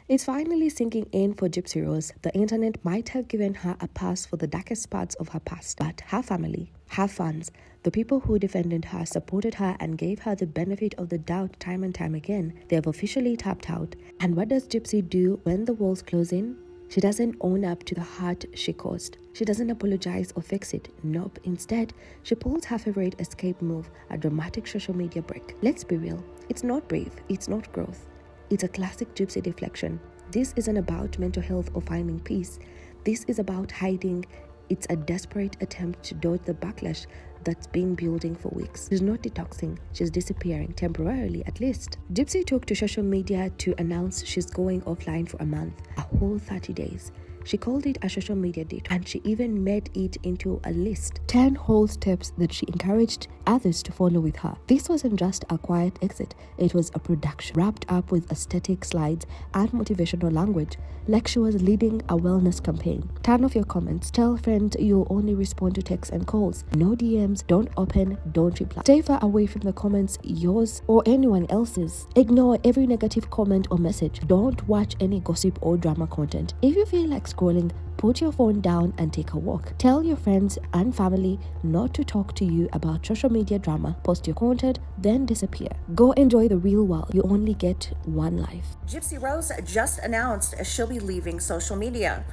It's finally sinking in for Gypsy Rose. The internet might have given her a pass for the darkest parts of her past, but her family, her fans, the people who defended her, supported her, and gave her the benefit of the doubt time and time again, they have officially tapped out. And what does Gypsy do when the walls close in? She doesn't own up to the hurt she caused. She doesn't apologize or fix it. Nope. Instead, she pulls her favorite escape move, a dramatic social media break. Let's be real. It's not brave. It's not growth. It's a classic Gypsy deflection. This isn't about mental health or finding peace. This is about hiding. It's a desperate attempt to dodge the backlash that's been building for weeks. She's not detoxing, she's disappearing, temporarily at least. Gypsy took to social media to announce she's going offline for a month, a whole 30 days. She called it a social media detox, and she even made it into a list. 10 whole steps that she encouraged others to follow with her. This wasn't just a quiet exit, it was a production wrapped up with aesthetic slides and motivational language, like she was leading a wellness campaign. Turn off your comments, tell friends you'll only respond to texts and calls. No DMs, don't open, don't reply. Stay far away from the comments, yours or anyone else's. Ignore every negative comment or message. Don't watch any gossip or drama content. If you feel like scrolling, put your phone down and take a walk. Tell your friends and family not to talk to you about social media drama. Post your content, then disappear. Go enjoy the real world. You only get one life. Gypsy Rose just announced she'll be leaving social media,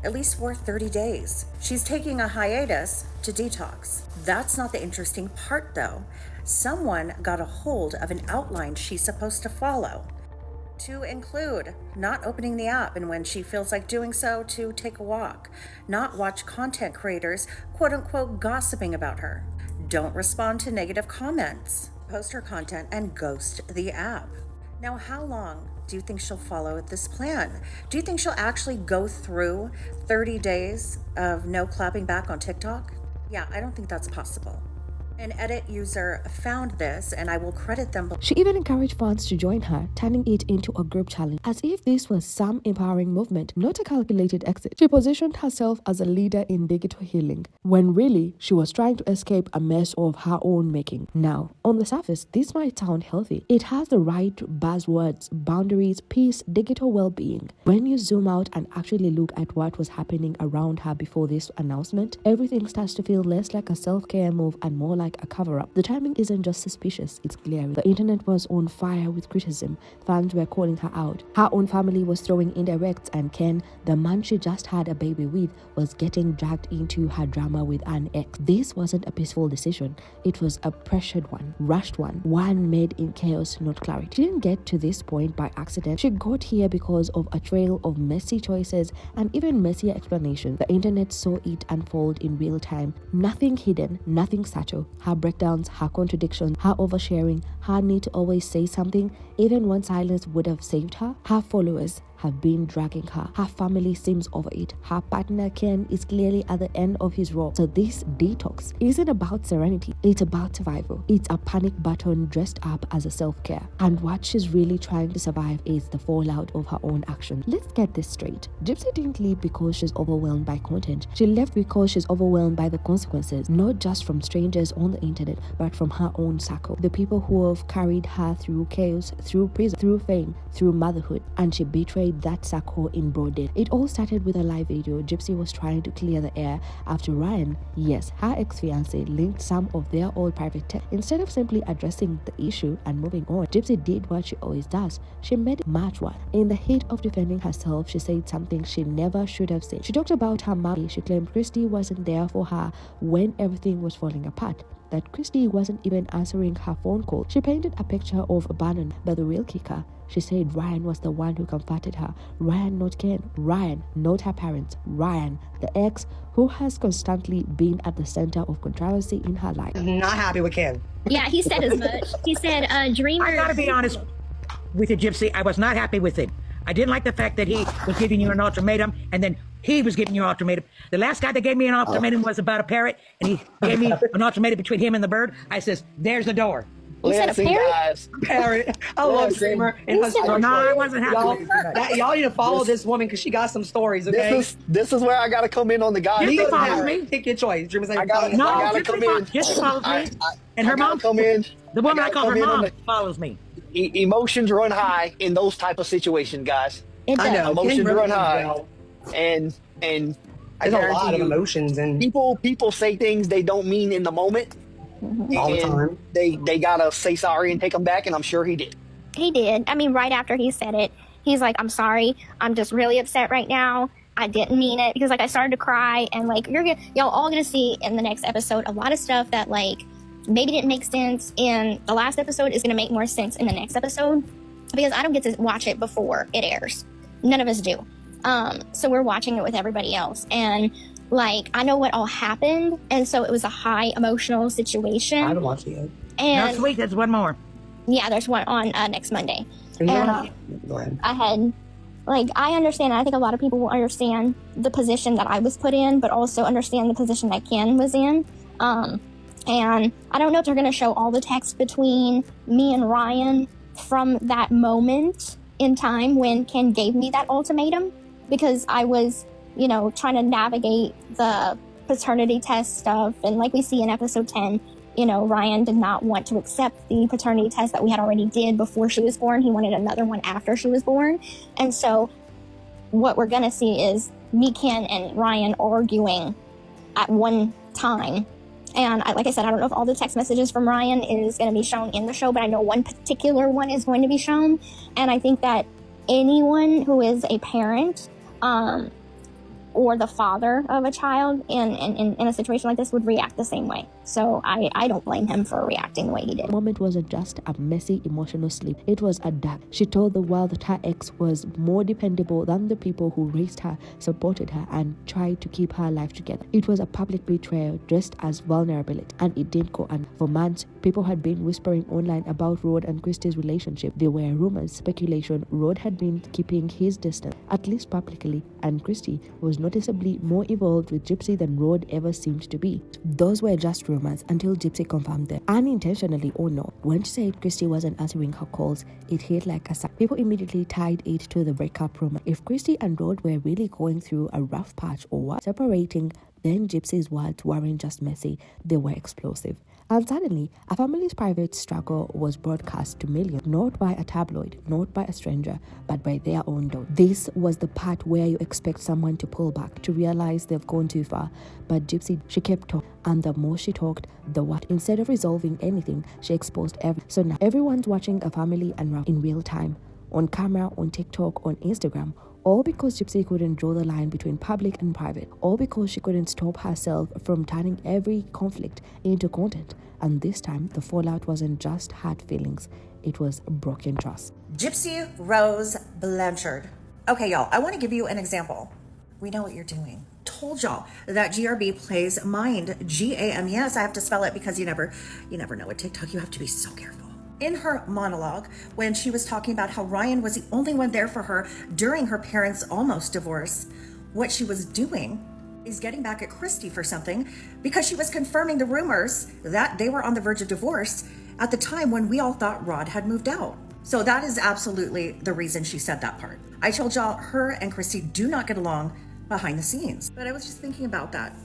at least for 30 days. She's taking a hiatus to detox. That's not the interesting part though. Someone got a hold of an outline she's supposed to follow, to include not opening the app, and when she feels like doing so, to take a walk, not watch content creators quote unquote gossiping about her, don't respond to negative comments, post her content, and ghost the app. Now, how long do you think she'll follow this plan? Do you think she'll actually go through 30 days of no clapping back on TikTok? Yeah, I don't think that's possible. An Edit user found this, and I will credit them. She even encouraged fans to join her, turning it into a group challenge, as if this was some empowering movement, not a calculated exit. She positioned herself as a leader in digital healing, when really she was trying to escape a mess of her own making. Now, on the surface, this might sound healthy. It has the right buzzwords: boundaries, peace, digital well-being. When you zoom out and actually look at what was happening around her before this announcement, everything starts to feel less like a self-care move and more like a cover-up. The timing isn't just suspicious, it's glaring. The internet was on fire with criticism. Fans were calling her out. Her own family was throwing indirects, and Ken, the man she just had a baby with, was getting dragged into her drama with an ex. This wasn't a peaceful decision. It was a pressured one, rushed one made in chaos, not clarity. She didn't get to this point by accident. She got here because of a trail of messy choices and even messier explanations. The internet saw it unfold in real time. Nothing hidden, nothing subtle. Her breakdowns, her contradictions, her oversharing, her need to always say something, even when silence would have saved her. Her followers have been dragging her. Her family seems over it. Her partner Ken is clearly at the end of his rope. So this detox isn't about serenity. It's about survival. It's a panic button dressed up as a self-care. And what she's really trying to survive is the fallout of her own actions. Let's get this straight. Gypsy didn't leave because she's overwhelmed by content. She left because she's overwhelmed by the consequences, not just from strangers on the internet, but from her own circle. The people who have carried her through chaos, through prison, through fame, through motherhood, and she betrayed that circle in broad day. It all started with a live video. Gypsy was trying to clear the air after Ryan, yes, her ex-fiance, linked some of their old private text. Instead of simply addressing the issue and moving on, Gypsy did what she always does. She made it match one. In the heat of defending herself, she said something she never should have said. She talked about her mommy. She claimed Kristy wasn't there for her when everything was falling apart, that Kristy wasn't even answering her phone call. She painted a picture of abandonment, but the real kicker, she said Ryan was the one who comforted her. Ryan, not Ken. Ryan, not her parents. Ryan, the ex who has constantly been at the center of controversy in her life. Not happy with Ken. Yeah, he said as much. He said, Dreamer. I gotta be honest with you, Gypsy. I was not happy with it. I didn't like the fact that he was giving you an ultimatum, and then he was giving you an ultimatum. The last guy that gave me an ultimatum was about a parrot, and he gave me an ultimatum between him and the bird. I says, there's the door. You said a parrot? Guys. Parrot. I love Dreamer. And No, I wasn't happy with it. Y'all need to follow this woman because she got some stories, okay? This is where I gotta come in on the guy. Gypsy follows me. Pick your choice. Dreamer's like, I gotta come in. Gypsy follows me. And her mom, come in. the woman I call her mom, the, follows me. emotions run high in those type of situations, guys. It does. I know. Emotions Kim really run does high. well. And I There's a lot guarantee of you, emotions and people say things they don't mean in the moment, all the and time. they gotta say sorry and take them back, and I'm sure he did. He did. I mean, right after he said it, he's like, I'm sorry. I'm just really upset right now. I didn't mean it. Because, like, I started to cry. And, like, y'all all going to see in the next episode a lot of stuff that, like, maybe didn't make sense in the last episode is going to make more sense in the next episode. Because I don't get to watch it before it airs. None of us do. So we're watching it with everybody else. And, like, I know what all happened. And so it was a high emotional situation. I haven't watched it yet. And No, sweet, there's one more. yeah, there's one on next Monday. And And, go ahead. I had, like, I understand, and I think a lot of people will understand the position that I was put in, but also understand the position that Ken was in. And I don't know if they're going to show all the text between me and Ryan from that moment in time when Ken gave me that ultimatum, because I was, you know, trying to navigate the paternity test stuff. And like we see in episode 10, you know, Ryan did not want to accept the paternity test that we had already did before she was born. He wanted another one after she was born. And so what we're going to see is me, Ken, and Ryan arguing at one time. And like I said, I don't know if all the text messages from Ryan is going to be shown in the show, but I know one particular one is going to be shown. And I think that anyone who is a parent, or the father of a child in a situation like this would react the same way. So I don't blame him for reacting the way he did. The moment wasn't just a messy emotional slip. It was a dark. She told the world that her ex was more dependable than the people who raised her, supported her, and tried to keep her life together. It was a public betrayal dressed as vulnerability, and it didn't go on. For months, people had been whispering online about Rod and Kristy's relationship. There were rumors, speculation. Rod had been keeping his distance, at least publicly, and Kristy was noticeably more involved with Gypsy than Rod ever seemed to be. Those were just rumors until Gypsy confirmed them, unintentionally or not. When she said Kristy wasn't answering her calls, it hit like a sack. People immediately tied it to the breakup rumor. If Kristy and Rod were really going through a rough patch or what, separating, then Gypsy's words weren't just messy, they were explosive. And suddenly, a family's private struggle was broadcast to millions, not by a tabloid, not by a stranger, but by their own door. This was the part where you expect someone to pull back, to realize they've gone too far. But Gypsy, she kept talking, and the more she talked, the what. Instead of resolving anything, she exposed everything. So now everyone's watching a family unravel in real time, on camera, on TikTok, on Instagram, all because Gypsy couldn't draw the line between public and private, all because she couldn't stop herself from turning every conflict into content. And this time, the fallout wasn't just hurt feelings, it was broken trust. Gypsy Rose Blanchard. Okay, y'all, I want to give you an example. We know what you're doing. Told y'all that GRB plays mind, G-A-M. Yes, I have to spell it because you never know with TikTok. You have to be so careful. In her monologue, when she was talking about how Ryan was the only one there for her during her parents' almost divorce, what she was doing is getting back at Kristy for something because she was confirming the rumors that they were on the verge of divorce at the time when we all thought Rod had moved out. So that is absolutely the reason she said that part. I told y'all her and Kristy do not get along behind the scenes, but I was just thinking about that.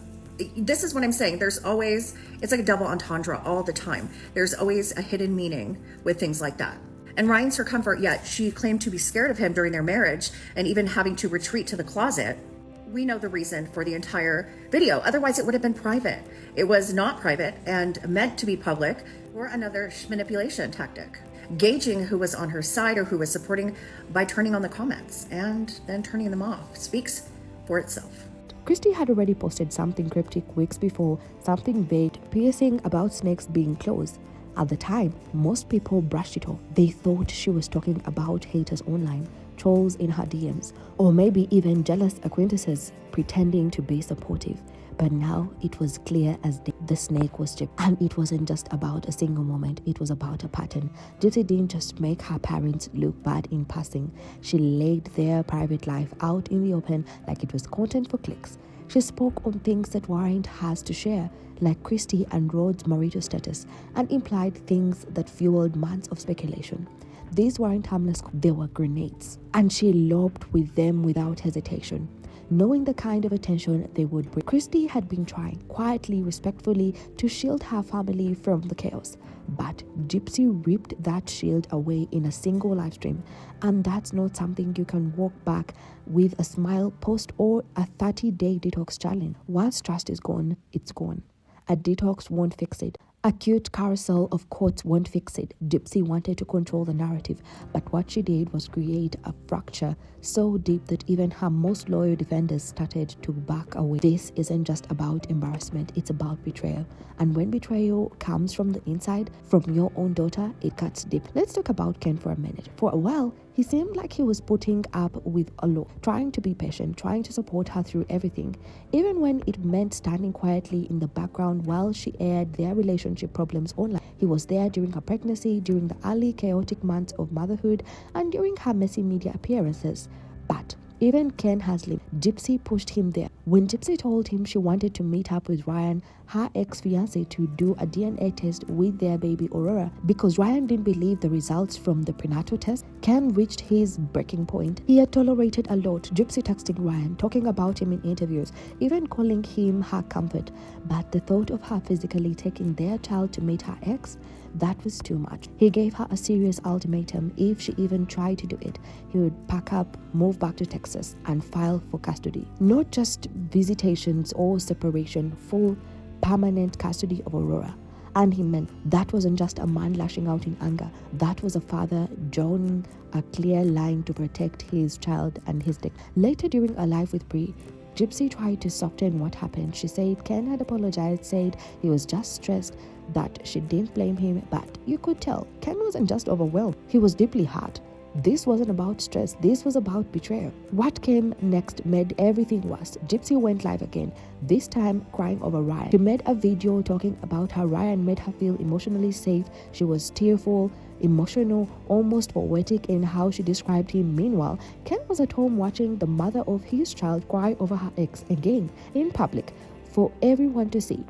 This is what I'm saying. There's always, it's like a double entendre all the time. There's always a hidden meaning with things like that. And Ryan's her comfort, yet she claimed to be scared of him during their marriage and even having to retreat to the closet. We know the reason for the entire video. Otherwise, it would have been private. It was not private and meant to be public, or another manipulation tactic. Gauging who was on her side or who was supporting by turning on the comments and then turning them off speaks for itself. Kristy had already posted something cryptic weeks before, something vague, piercing about snakes being closed. At the time, most people brushed it off. They thought she was talking about haters online, trolls in her DMs, or maybe even jealous acquaintances pretending to be supportive. But now it was clear as day the snake was Gypsy. And it wasn't just about a single moment, it was about a pattern. Gypsy didn't just make her parents look bad in passing. She laid their private life out in the open like it was content for clicks. She spoke on things that weren't hers to share, like Kristy and Rod's marital status, and implied things that fueled months of speculation. These weren't harmless, they were grenades. And she lobbed with them without hesitation. knowing the kind of attention they would bring. Kristy had been trying, quietly, respectfully, to shield her family from the chaos. But Gypsy ripped that shield away in a single live stream, and that's not something you can walk back with a smile, post, or a 30-day detox challenge. Once trust is gone, it's gone. A detox won't fix it. A cute carousel of quotes won't fix it. Gypsy wanted to control the narrative, but what she did was create a fracture so deep that even her most loyal defenders started to back away. This isn't just about embarrassment, it's about betrayal. And when betrayal comes from the inside, from your own daughter, it cuts deep. Let's talk about Ken for a minute. For a while, he seemed like he was putting up with a lot, trying to be patient, trying to support her through everything, even when it meant standing quietly in the background while she aired their relationship problems online. He was there during her pregnancy, during the early chaotic months of motherhood, and during her messy media appearances. But even Ken has limits. Gypsy pushed him there. When Gypsy told him she wanted to meet up with Ryan, her ex-fiancé, to do a DNA test with their baby Aurora, because Ryan didn't believe the results from the prenatal test, Ken reached his breaking point. He had tolerated a lot, Gypsy texting Ryan, talking about him in interviews, even calling him her comfort. But the thought of her physically taking their child to meet her ex, that was too much. He gave her a serious ultimatum. If she even tried to do it, he would pack up, move back to Texas, and file for custody. Not just visitations or separation, full permanent custody of Aurora. And he meant that wasn't just a man lashing out in anger. That was a father drawing a clear line to protect his child and his dick. Later during a live with Brie, Gypsy tried to soften what happened. She said Ken had apologized, said he was just stressed, that she didn't blame him, but you could tell Ken wasn't just overwhelmed. He was deeply hurt. This wasn't about stress. This was about betrayal. What came next made everything worse. Gypsy went live again, this time crying over Ryan. She made a video talking about how Ryan made her feel emotionally safe. She was tearful, emotional, almost poetic in how she described him. Meanwhile, Ken was at home watching the mother of his child cry over her ex again in public for everyone to see.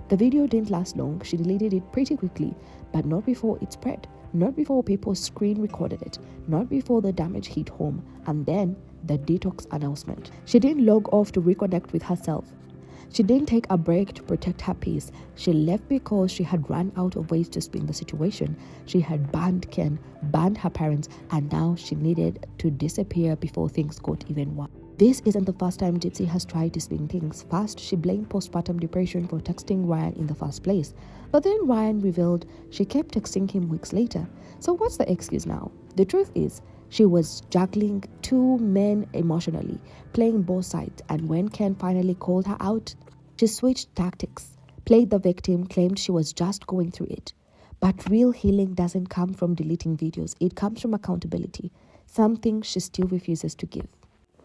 The video didn't last long. She deleted it pretty quickly, but not before it spread. Not before people screen recorded it. Not before the damage hit home. And then the detox announcement. She didn't log off to reconnect with herself. She didn't take a break to protect her peace. She left because she had run out of ways to spin the situation. She had banned Ken, banned her parents, and now she needed to disappear before things got even worse. This isn't the first time Gypsy has tried to spin things. First, she blamed postpartum depression for texting Ryan in the first place. But then Ryan revealed she kept texting him weeks later. So what's the excuse now? The truth is, she was juggling two men emotionally, playing both sides. And when Ken finally called her out, she switched tactics, played the victim, claimed she was just going through it. But real healing doesn't come from deleting videos. It comes from accountability, something she still refuses to give.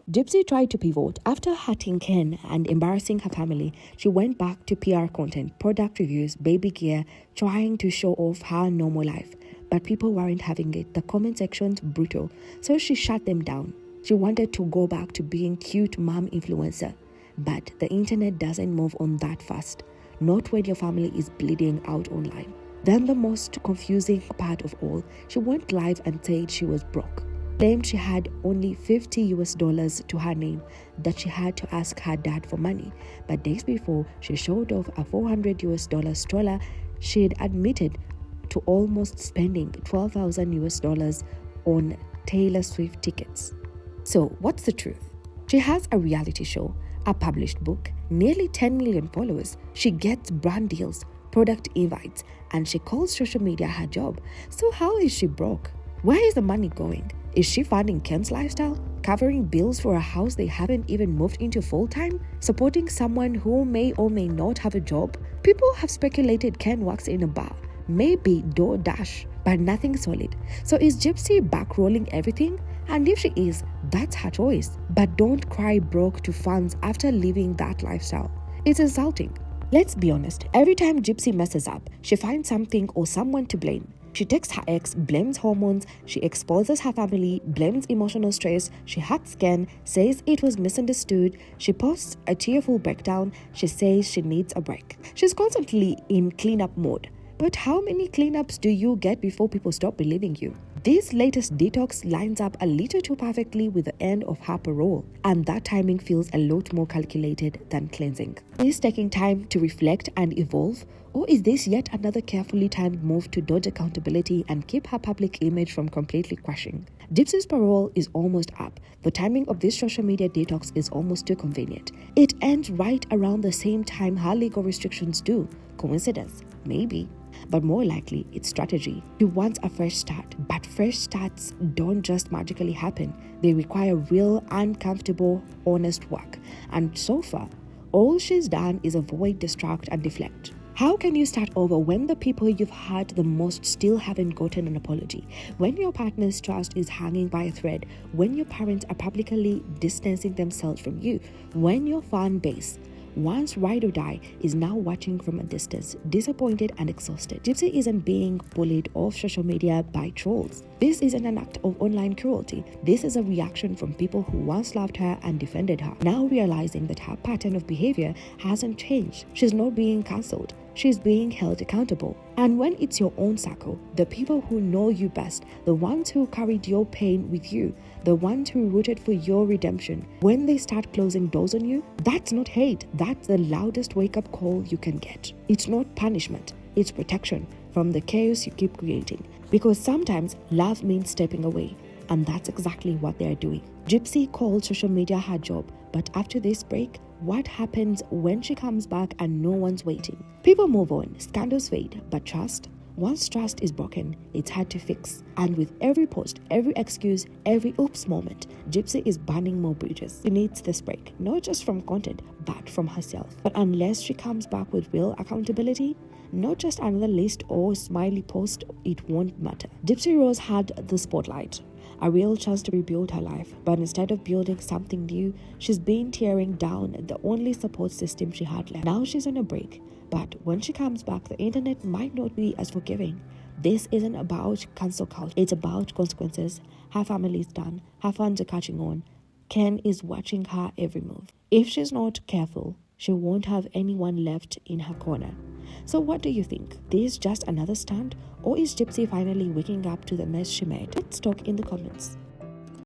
Gypsy tried to pivot. After hurting Ken and embarrassing her family, she went back to PR content, product reviews, baby gear, trying to show off her normal life. But people weren't having it. The comment section's brutal, so she shut them down. She wanted to go back to being cute mom influencer. But the internet doesn't move on that fast. Not when your family is bleeding out online. Then the most confusing part of all, she went live and said she was broke. Claimed she had only $50 to her name, that she had to ask her dad for money. But days before, she showed off a $400 stroller. She'd admitted to almost spending $12,000 on Taylor Swift tickets. So what's the truth? She has a reality show, a published book, nearly 10 million followers. She gets brand deals, product invites, and she calls social media her job. So how is she broke? Where is the money going? Is she funding Ken's lifestyle? Covering bills for a house they haven't even moved into full-time? Supporting someone who may or may not have a job? People have speculated Ken works in a bar, maybe DoorDash, but nothing solid. So is Gypsy bankrolling everything? And if she is, that's her choice. But don't cry broke to fans after living that lifestyle. It's insulting. Let's be honest, every time Gypsy messes up, she finds something or someone to blame. She texts her ex, blames hormones, she exposes her family, blames emotional stress, she hurts Ken, says it was misunderstood, she posts a tearful breakdown, she says she needs a break. She's constantly in cleanup mode. But how many cleanups do you get before people stop believing you? This latest detox lines up a little too perfectly with the end of her parole, and that timing feels a lot more calculated than cleansing. Is taking time to reflect and evolve, or is this yet another carefully timed move to dodge accountability and keep her public image from completely crashing? Gypsy's parole is almost up. The timing of this social media detox is almost too convenient. It ends right around the same time her legal restrictions do. Coincidence? Maybe. But more likely, it's strategy. She wants a fresh start. But fresh starts don't just magically happen. They require real, uncomfortable, honest work. And so far, all she's done is avoid, distract, and deflect. How can you start over when the people you've hurt the most still haven't gotten an apology? When your partner's trust is hanging by a thread? When your parents are publicly distancing themselves from you? When your fan base, once ride or die, is now watching from a distance, disappointed and exhausted? Gypsy isn't being bullied off social media by trolls. This isn't an act of online cruelty. This is a reaction from people who once loved her and defended her, now realizing that her pattern of behavior hasn't changed. She's not being cancelled. She's being held accountable. And when it's your own circle, the people who know you best, the ones who carried your pain with you, the ones who rooted for your redemption, when they start closing doors on you, that's not hate. That's the loudest wake-up call you can get. It's not punishment. It's protection from the chaos you keep creating. Because sometimes love means stepping away. And that's exactly what they're doing. Gypsy called social media her job, but after this break, what happens when she comes back and no one's waiting? People move on, scandals fade, but trust? Once trust is broken, it's hard to fix. And with every post, every excuse, every oops moment, Gypsy is burning more bridges. She needs this break, not just from content, but from herself. But unless she comes back with real accountability, not just another list or smiley post, it won't matter. Gypsy Rose had the spotlight, a real chance to rebuild her life, but instead of building something new, she's been tearing down the only support system she had left. Now she's on a break, but when she comes back, the internet might not be as forgiving. This isn't about cancel culture, it's about consequences. Her family's done, her fans are catching on. Ken is watching her every move. If she's not careful, she won't have anyone left in her corner. So what do you think? This just another stunt? Or is Gypsy finally waking up to the mess she made? Let's talk in the comments.